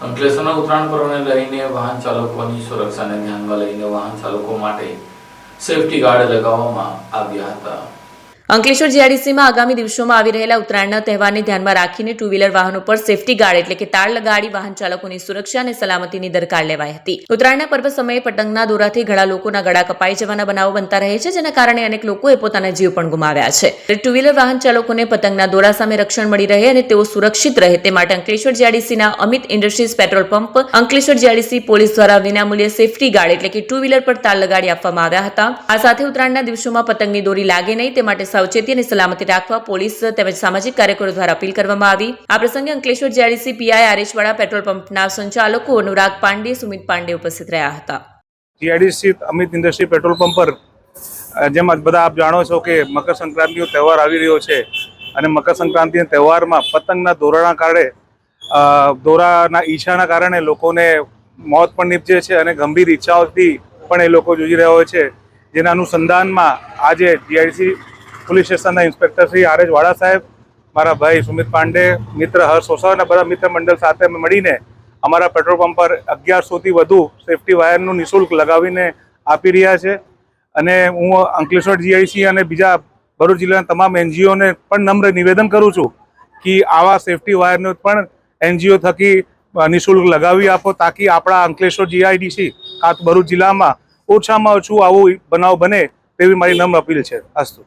અંકલેશ્વરના ઉત્તરાયણ પર્વને લઈને વાહન ચાલકોની સુરક્ષાને ધ્યાનમાં લઈને વાહન ચાલકો માટે સેફટી ગાર્ડ લગાવવામાં આવ્યા હતા। અંકલેશ્વર જીઆઈડીસીમાં આગામી દિવસોમાં આવી રહેલા ઉત્તરાયણના તહેવારને ધ્યાનમાં રાખીને ટુ વ્હીલર વાહનો પર સેફટી ગાર્ડ એટલે કે તાર લગાડી વાહન ચાલકોની સુરક્ષા અને સલામતીની દરકાર લેવાઈ હતી। ઉત્તરાયણના પર્વ સમયે પતંગના દોરાથી ઘણા લોકોના ગળા કપાઈ જવાના બનાવો બનતા રહે છે, જેના કારણે અનેક લોકોએ પોતાના જીવ પણ ગુમાવ્યા છે। ટુ વ્હીલર વાહન ચાલકોને પતંગના દોરા સામે રક્ષણ મળી રહે અને તેઓ સુરક્ષિત રહે તે માટે અંકલેશ્વર જીઆઈડીસીના Amit industries petrol pump Ankleshwar GIDC police દ્વારા વિનામૂલ્યે સેફટી ગાર્ડ એટલે કે ટુ વ્હીલર પર તાર લગાડી આપવામાં આવ્યા હતા। આ સાથે ઉત્તરાયણના દિવસોમાં પતંગની દોરી લાગે નહીં તે માટે સાવચેતી અને સલામતી રાખવા પોલીસ તેમજ સામાજિક કાર્યકરો દ્વારા અપીલ કરવામાં આવી। આ પ્રસંગે અંકલેશ્વર જીઆઈડીસી પીઆઈ આરએચવાડા પેટ્રોલ પંપના સંચાલકો અનુરાગ પાંડે, સુમિત પાંડે ઉપસ્થિત રહ્યા હતા। GIDC Amit industry petrol pump પર જેમ બધા આપ જાણો છો કે મકર સંક્રાંતિનો તહેવાર આવી રહ્યો છે અને મકર સંક્રાંતિના તહેવારમાં પતંગના દોરાના કારણે દોરાના ઈચ્છાના કારણે લોકોને મોત પણ નીપજે છે અને ગંભીર ઈચ્છાઓથી પણ એ લોકો જુજી રહ્યા હોય છે। જેના અનુસંધાનમાં આજે જીઆઈડીસી પોલીસ સ્ટેશનના ઇન્સ્પેક્ટર શ્રી આર એચ વાડા સાહેબ, મારા ભાઈ સુમિત પાંડે, મિત્ર હર્ષ ઓસા અને બધા મિત્ર મંડળ સાથે મળીને અમારા પેટ્રોલ પંપ પર 1100થી વધુ સેફટી વાયરનું નિઃશુલ્ક લગાવીને આપી રહ્યા છે। અને હું અંકલેશ્વર જીઆઈડીસી અને બીજા ભરૂચ જિલ્લાના તમામ એનજીઓને પણ નમ્ર નિવેદન કરું છું કે આવા સેફટી વાયરનો પણ એનજીઓ થકી નિઃશુલ્ક લગાવી આપો, તાકી આપણા અંકલેશ્વર જીઆઈડીસી ભરૂચ જિલ્લામાં ઓછામાં ઓછું આવું બનાવ બને તેવી મારી નમ્ર અપીલ છે। અસ્તુ।